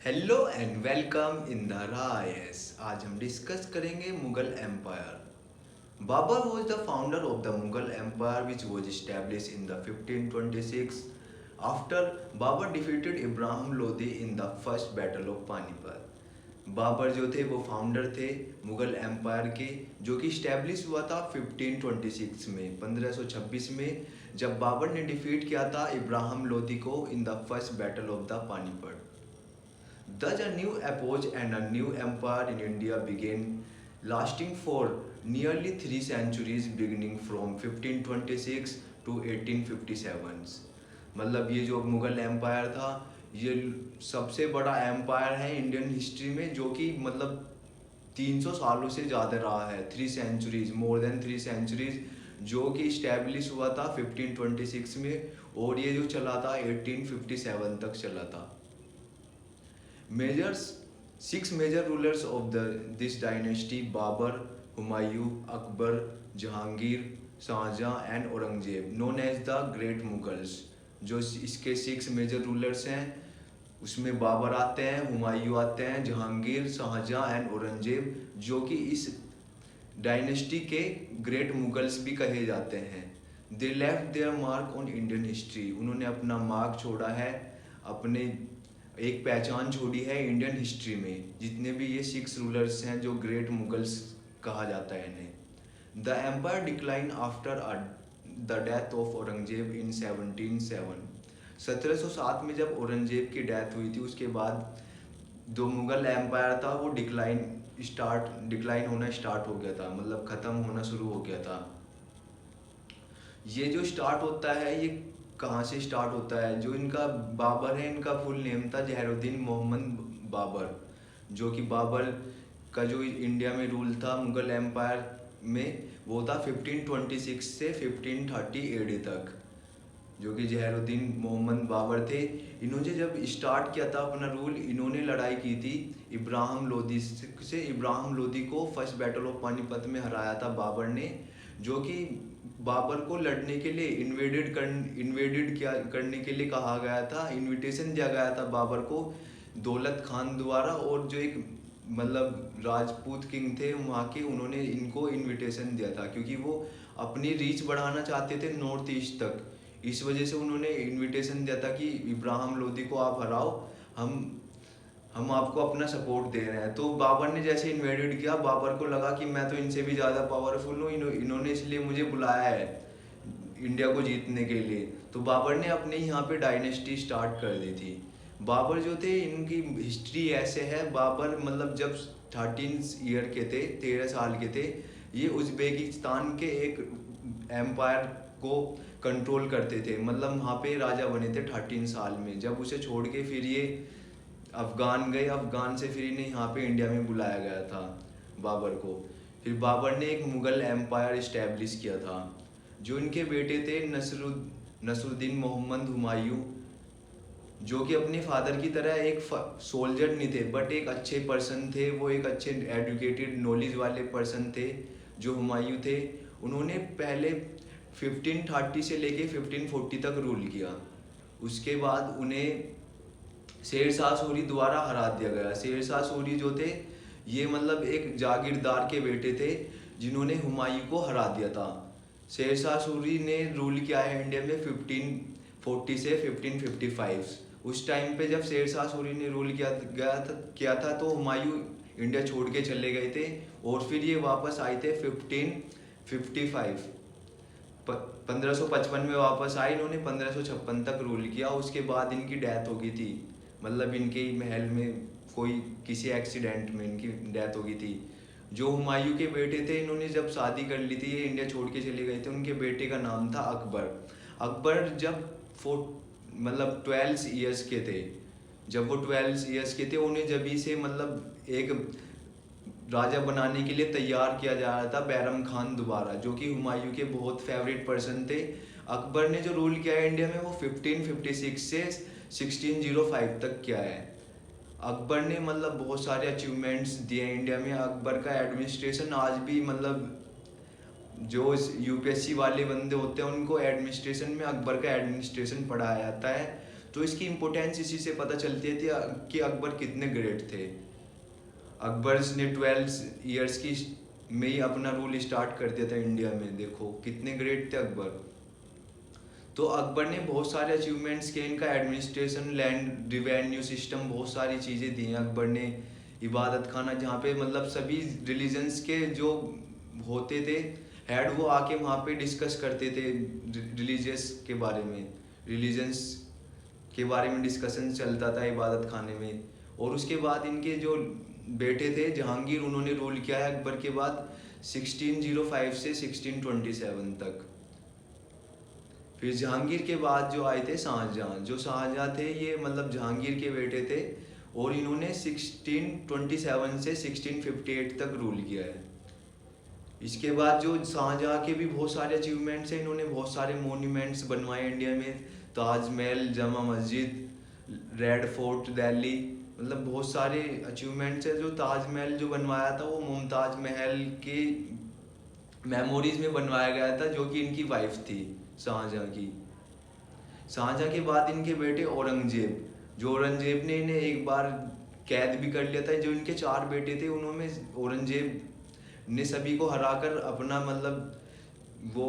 Hello and welcome in the rise. आज हम discuss करेंगे Mughal empire. Babur was the founder of the Mughal Empire which was established in the 1526 after Babur defeated Ibrahim Lodi in the first battle of Panipat। Babur जो थे वो founder थे Mughal empire के, जो कि इस्टेब्लिश हुआ था 1526 में 1526 में, जब बाबर ने डिफीट किया था इब्राहिम लोदी को in the first battle of the Panipat. Thus, a new epoch and a new empire in India began, lasting for nearly 3 centuries, beginning from 1526 to 1857। मतलब ये जो मुगल एम्पायर था, ये सबसे बड़ा एम्पायर है इंडियन हिस्ट्री में, जो कि मतलब 300 सालों से ज़्यादा रहा है। 3 सेंचुरीज, मोर देन 3 सेंचुरीज, जो कि इस्टेब्लिश हुआ था 1526 में, और ये जो चला था 1857 तक चला था। Majors Six major rulers of this dynasty: Babur, Humayun, Akbar, Jahangir, Shahjahan and Aurangzeb, known as the Great Mughals। जो इसके 6 मेजर रूलर्स हैं, उसमें बाबर आते हैं, हुमायूं आते हैं, जहांगीर, शाहजहां एंड औरंगजेब, जो कि इस डायनेस्टी के ग्रेट मुगल्स भी कहे जाते हैं। They left their mark on Indian history, उन्होंने अपना मार्क छोड़ा है, अपने एक पहचान छोड़ी है इंडियन हिस्ट्री में। जितने भी ये 6 रूलर्स हैं जो ग्रेट मुगल्स कहा जाता है इन्हें। The empire decline after the death of Aurangzeb in 1707। 1707 में जब औरंगजेब की डेथ हुई थी, उसके बाद जो मुगल एम्पायर था वो डिक्लाइन होना स्टार्ट हो गया था, मतलब ख़त्म होना शुरू हो गया था। ये जो स्टार्ट होता है, ये कहाँ से स्टार्ट होता है? जो इनका बाबर है, इनका फुल नेम था जहरुद्दीन मोहम्मद बाबर, जो कि बाबर का जो इंडिया में रूल था मुगल एम्पायर में, वो था 1526 से 1530 एडी तक, जो कि जहरुद्दीन मोहम्मद बाबर थे। इन्होंने जब स्टार्ट किया था अपना रूल, इन्होंने लड़ाई की थी इब्राहिम लोदी से। इब्राहिम लोदी को फर्स्ट बैटल ऑफ पानीपत में हराया था बाबर ने, जो कि बाबर को लड़ने के लिए करने के लिए कहा गया था, इनविटेशन दिया गया था बाबर को दौलत खान द्वारा। और जो एक मतलब राजपूत किंग थे वहाँ के, उन्होंने इनको इनविटेशन दिया था, क्योंकि वो अपनी रीच बढ़ाना चाहते थे नॉर्थ ईस्ट तक। इस वजह से उन्होंने इनविटेशन दिया था कि इब्राहिम लोदी को आप हराओ, हम आपको अपना सपोर्ट दे रहे हैं। तो बाबर ने जैसे इन्वेडेड किया, बाबर को लगा कि मैं तो इनसे भी ज़्यादा पावरफुल हूँ, इन्होंने इसलिए मुझे बुलाया है इंडिया को जीतने के लिए। तो बाबर ने अपने यहाँ पे डायनेस्टी स्टार्ट कर दी थी। बाबर जो थे, इनकी हिस्ट्री ऐसे है, बाबर मतलब जब 13 ईयर के थे, 13 साल के थे, ये उज़्बेकिस्तान के एक एम्पायर को कंट्रोल करते थे, मतलब वहाँ पे राजा बने थे 13 साल में। जब उसे छोड़ के फिर ये अफ़गान गए, अफ़गान से फिर इन्हें यहाँ पे इंडिया में बुलाया गया था बाबर को। फिर बाबर ने एक मुग़ल एम्पायर इस्टेब्लिश किया था। जो इनके बेटे थे नसरुद्दीन मोहम्मद हुमायूं, जो कि अपने फादर की तरह एक सोल्जर नहीं थे, बट एक अच्छे पर्सन थे, वो एक अच्छे एडुकेटेड नॉलेज वाले पर्सन थे जो हुमायूं थे। उन्होंने पहले 1530 से लेके 1540 तक रूल किया। उसके बाद उन्हें शेर शाह सूरी द्वारा हरा दिया गया। शेर शाह सूरी जो थे, ये मतलब एक जागीरदार के बेटे थे जिन्होंने हुमायूं को हरा दिया था। शेर शाह सूरी ने रूल किया है इंडिया में 1540 से 1555। उस टाइम पे जब शेर शाह सूरी ने रूल किया था तो हुमायूं इंडिया छोड़ के चले गए थे, और फिर ये वापस आए थे 1555। 1555 में वापस आए इन्होंने, 1556 तक रूल किया। उसके बाद इनकी डेथ हो गई थी, मतलब इनके महल में कोई किसी एक्सीडेंट में इनकी डेथ हो गई थी। जो हुमायूं के बेटे थे, इन्होंने जब शादी कर ली थी, ये इंडिया छोड़ के चले गए थे, उनके बेटे का नाम था अकबर। अकबर जब 12 ईयर्स के थे, जब वो 12 ईयर्स के थे, उन्हें जब से मतलब एक राजा बनाने के लिए तैयार किया जा रहा था बैरम खान दोबारा, जो कि हुमायूं के बहुत फेवरेट पर्सन थे। अकबर ने जो रूल किया है इंडिया में, वो 1556 से 1605 तक किया है। अकबर ने मतलब बहुत सारे अचीवमेंट्स दिए हैं इंडिया में। अकबर का एडमिनिस्ट्रेशन आज भी मतलब जो यूपीएससी वाले बंदे होते हैं, उनको एडमिनिस्ट्रेशन में अकबर का एडमिनिस्ट्रेशन पढ़ाया जाता है। तो इसकी इम्पोर्टेंस इसी से पता चलती थी कि अकबर कितने ग्रेट थे। अकबर ने 12 ईयर्स की में ही अपना रूल स्टार्ट कर दिया था इंडिया में। देखो कितने ग्रेट थे अकबर। तो अकबर ने बहुत सारे अचीवमेंट्स किए। इनका एडमिनिस्ट्रेशन, लैंड रिवेन्यू सिस्टम, बहुत सारी चीज़ें दी हैं अकबर ने। इबादत खाना जहाँ पे मतलब सभी रिलीजन्स के जो होते थे हेड, वो आके वहाँ पे डिस्कस करते थे रिलीजियस के बारे में, रिलीजन्स के बारे में डिस्कशन चलता था इबादत खाने में। और उसके बाद इनके जो बेटे थे जहांगीर, उन्होंने रूल किया है अकबर के बाद 1605 से 1627 तक। फिर जहांगीर के बाद जो आए थे शाहजहां, जो शाहजहां थे ये मतलब जहांगीर के बेटे थे, और इन्होंने 1627 से 1658 तक रूल किया है। इसके बाद जो शाहजहां के भी बहुत सारे अचीवमेंट्स हैं, इन्होंने बहुत सारे मोन्यूमेंट्स बनवाए इंडिया में। ताजमहल, जामा मस्जिद, रेड फोर्ट दिल्ली, मतलब बहुत सारे अचीवमेंट्स है। जो ताजमहल जो बनवाया था वो मुमताज महल के मेमोरीज में बनवाया गया था, जो कि इनकी वाइफ थी शाहजहां की। शाहजहां के बाद इनके बेटे औरंगजेब, जो औरंगजेब ने इन्हें एक बार कैद भी कर लिया था। जो इनके 4 बेटे थे उन्होंने औरंगजेब ने सभी को हराकर अपना मतलब वो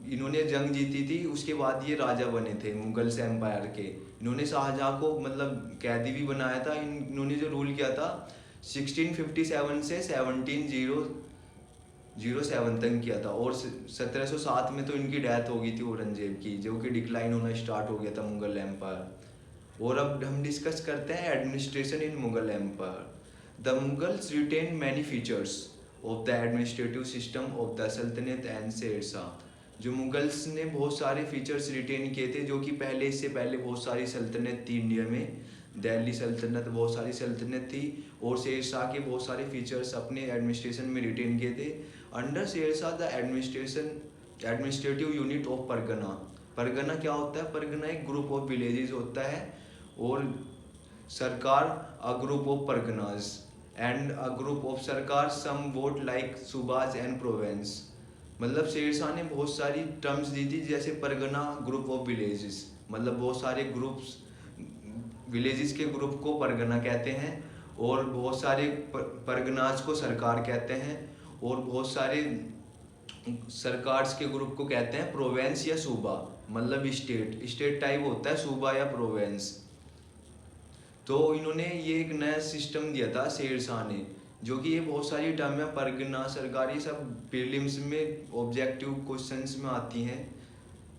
इन्होंने जंग जीती थी। उसके बाद ये राजा बने थे मुगल्स एम्पायर के। इन्होंने शाहजहां को मतलब कैदी भी बनाया था। इन्होंने जो रूल किया था 1657 से 1707 तक किया था। और 1707 में तो इनकी डेथ हो गई थी औरंगजेब की, जो कि डिक्लाइन होना स्टार्ट हो गया था मुगल एम्पायर। और अब हम डिस्कस करते हैं administration in Mughal empire. The Mughals retain many features of the administrative system of the sultanate and Sher Shah. जो मुगल्स ने बहुत सारे फीचर्स रिटेन किए थे, जो कि इससे पहले बहुत सारी सल्तनत थी इंडिया में। दिल्ली सल्तनत, बहुत सारी सल्तनत थी, और शेर शाह के बहुत सारे फीचर्स अपने एडमिनिस्ट्रेशन में रिटेन किए थे। Under Sher Shah the administrative unit of Pargana. Pargana क्या होता है? परगना एक ग्रुप ऑफ विलेजेस होता है, और sarkar a group of parganas, and a group of sarkar somewhat like subas and province. मतलब शेर शाह ने बहुत सारी टर्म्स दी थी, जैसे परगना, ग्रुप ऑफ विलेजेस, मतलब बहुत सारे ग्रुप्स, विलेजेस के ग्रुप को परगना कहते हैं, और बहुत सारे परगनाज को सरकार कहते हैं, और बहुत सारे सरकार्स के ग्रुप को कहते हैं प्रोवेंस या सूबा, मतलब स्टेट टाइप होता है सूबा या प्रोवेंस। तो इन्होंने ये एक नया सिस्टम दिया था शेर शाह ने, जो कि ये बहुत सारी टर्म है, परगना, सरकार, ये सब प्रीलिम्स में ऑब्जेक्टिव क्वेश्चंस में आती हैं।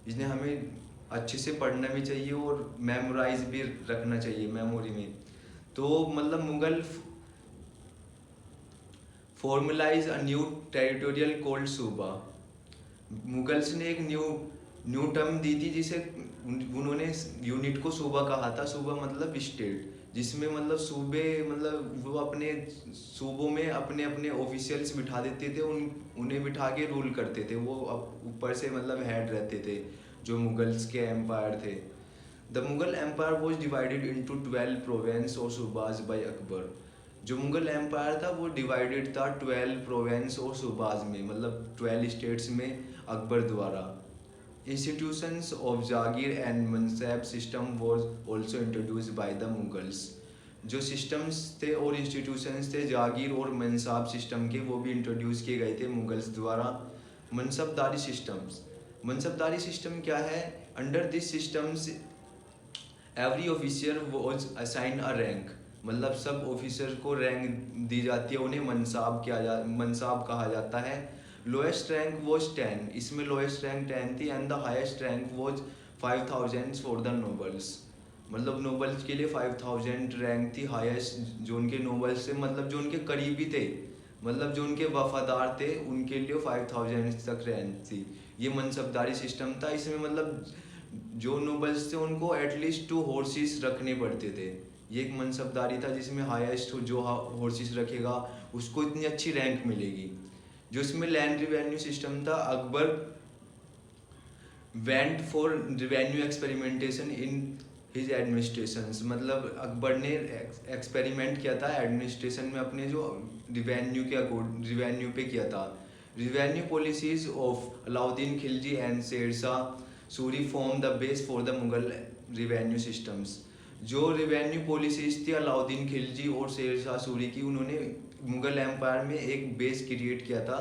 इसलिए हमें अच्छे से पढ़ना भी चाहिए और मेमोराइज भी रखना चाहिए मेमोरी में। तो मतलब Mughal formalise a new territorial cold सूबा। मुगल्स ने एक न्यू टर्म दी थी, जिसे उन्होंने यूनिट को सूबा कहा था। सूबा मतलब स्टेट, जिसमें मतलब सूबे, मतलब वो अपने सूबों में अपने अपने ऑफिशियल्स बिठा देते थे, उन्हें बिठा के रूल करते थे। वो ऊपर से मतलब हेड रहते थे, जो मुगल्स के एम्पायर थे। The Mughal empire was divided into 12 provinces और सूबाज बाई अकबर। जो मुगल एम्पायर था वो डिवाइडेड था 12 प्रोवेंस और सूबाज में, मतलब 12 स्टेट्स में अकबर द्वारा। Institutions of jagir and mansab system was also introduced by the Mughals. जो सिस्टम्स थे और इंस्टीट्यूशंस थे जागीर और मनसाब सिस्टम के, वो भी इंट्रोड्यूस किए गए थे मुगल्स द्वारा। मनसबदारी सिस्टम्स, मनसबदारी सिस्टम क्या है? Under this systems every officer was assign a rank, मतलब सब ऑफिसर को रैंक दी जाती है, उन्हें मनसाब कहा जाता है। लोएस्ट रैंक वॉज 10, इसमें लोएस्ट रैंक 10 थी, and the highest rank was 5000 for the nobles. मतलब नोबल्स के लिए 5000 रैंक थी हाईएस्ट। जो उनके नोबल्स थे, मतलब जो उनके करीबी थे, मतलब जो उनके वफादार थे, उनके लिए 5000 तक रैंक थी। ये मनसबदारी सिस्टम था। इसमें मतलब जो नोबल्स थे उनको एटलीस्ट 2 हॉर्सेस रखने पड़ते थे। ये एक मनसबदारी था, जिसमें हाईएस्ट जो हॉर्सेस रखेगा उसको इतनी अच्छी रैंक मिलेगी। जो इसमें लैंड रिवेन्यू सिस्टम था, Akbar went for revenue experimentation in his administrations. मतलब अकबर ने एक्सपेरिमेंट किया था एडमिनिस्ट्रेशन में अपने, जो रिवेन्यू पे किया था। Revenue policies of Alauddin Khilji and Sher Shah Suri form the base for the revenue systems. जो रिवेन्यू पॉलिसीज थी अलाउद्दीन खिलजी और शेरशाह सूरी की, उन्होंने मुगल एम्पायर में एक बेस क्रिएट किया था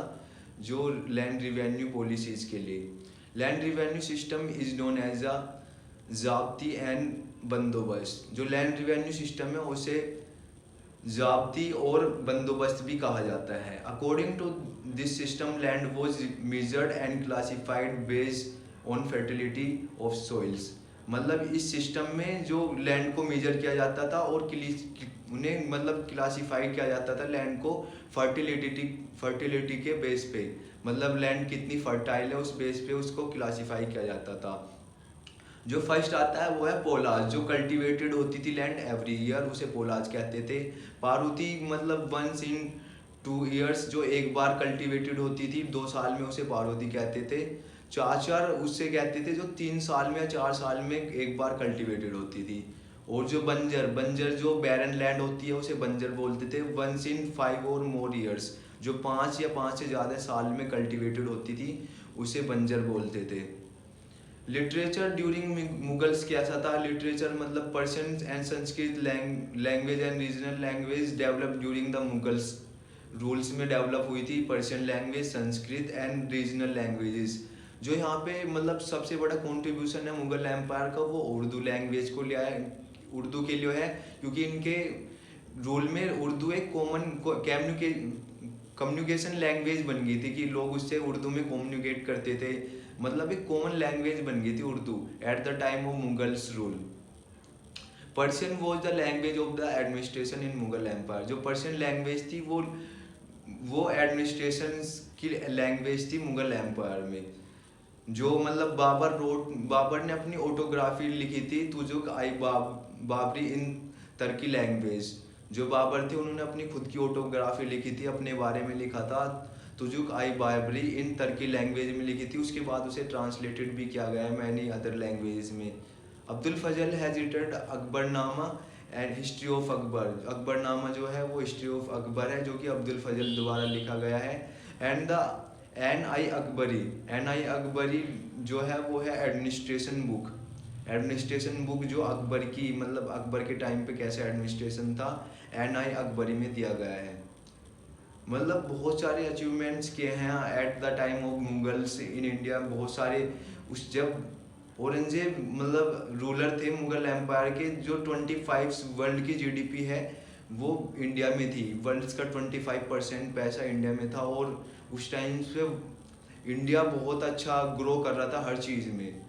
जो लैंड रिवेन्यू पॉलिसीज के लिए। Land revenue system is known as a zabti and bandobast. जो लैंड रिवेन्यू सिस्टम है उसे ज़ाब्ती और बंदोबस्त भी कहा जाता है। According to this system land was measured and classified based on fertility of soils. मतलब इस सिस्टम में जो लैंड को मेजर किया जाता था और उन्हें मतलब क्लासीफाई किया जाता था लैंड को फर्टिलिटी के बेस पे। मतलब लैंड कितनी फर्टाइल है उस बेस पे उसको क्लासीफाई किया जाता था। जो फर्स्ट आता है वो है पोलाज, जो कल्टीवेटेड होती थी लैंड एवरी ईयर, उसे पोलाज कहते थे। पारूती मतलब वंस इन 2 ईयर्स, जो एक बार कल्टीवेटेड होती थी 2 साल में, उसे पारूती कहते थे। चाचर उससे कहते थे जो 3 साल में या 4 साल में एक बार कल्टीवेटेड होती थी। और जो बंजर जो बैरन लैंड होती है उसे बंजर बोलते थे। वंस इन 5 और मोर ईयर्स, जो 5 या 5 से ज़्यादा साल में कल्टीवेटेड होती थी उसे बंजर बोलते थे। लिटरेचर ड्यूरिंग मुगल्स कैसा था? लिटरेचर मतलब Persian and Sanskrit language and regional language develop during the Mughals rules में डेवलप हुई थी। Persian language, Sanskrit and regional languages. जो यहाँ पे मतलब सबसे बड़ा कंट्रीब्यूशन है मुगल एम्पायर का, वो उर्दू लैंग्वेज को लिया है, उर्दू के लिए है, क्योंकि इनके रूल में उर्दू एक कॉमन कम्युनिकेशन लैंग्वेज बन गई थी कि लोग उससे उर्दू में कम्युनिकेट करते थे। मतलब एक कॉमन लैंग्वेज बन गई थी Urdu at the time of Mughals rule. Persian was the language of the administration in Mughal empire. जो पर्शियन लैंग्वेज थी वो एडमिनिस्ट्रेशन की लैंग्वेज थी मुगल एम्पायर में। जो मतलब बाबर ने अपनी ऑटोग्राफी लिखी थी, तुजुक आई बाबरी इन तुर्की लैंग्वेज। जो बाबर थे उन्होंने अपनी खुद की ऑटोग्राफी लिखी थी, अपने बारे में लिखा था, तुजुक आई बाबरी इन तुर्की लैंग्वेज में लिखी थी। उसके बाद उसे ट्रांसलेटेड भी किया गया है मैनी अदर लैंग्वेज में। Abdul Fazl has written Akbarnama and history of Akbar. Akbarnama जो है वो हिस्ट्री ऑफ अकबर है, जो कि अब्दुल फजल द्वारा लिखा गया है। एंड द एन आई अकबरी जो है वो है एडमिनिस्ट्रेशन बुक। एडमिनिस्ट्रेशन बुक जो अकबर की मतलब अकबर के टाइम पे कैसे एडमिनिस्ट्रेशन था, एन आई अकबरी में दिया गया है। मतलब बहुत सारे अचीवमेंट्स किए हैं eight the time of Mughals in India. बहुत सारे उस जब औरंगजेब मतलब रूलर थे मुगल एम्पायर के, जो 25 वर्ल्ड की जीडीपी है वो इंडिया में थी। वर्ल्ड का 25% पैसा इंडिया में था और उस टाइम पे इंडिया बहुत अच्छा ग्रो कर रहा था हर चीज़ में।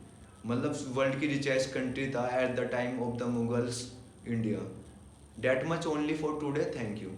मतलब वर्ल्ड की रिचेस्ट कंट्री था eight the time of the Mughals India. That much only for today. Thank you.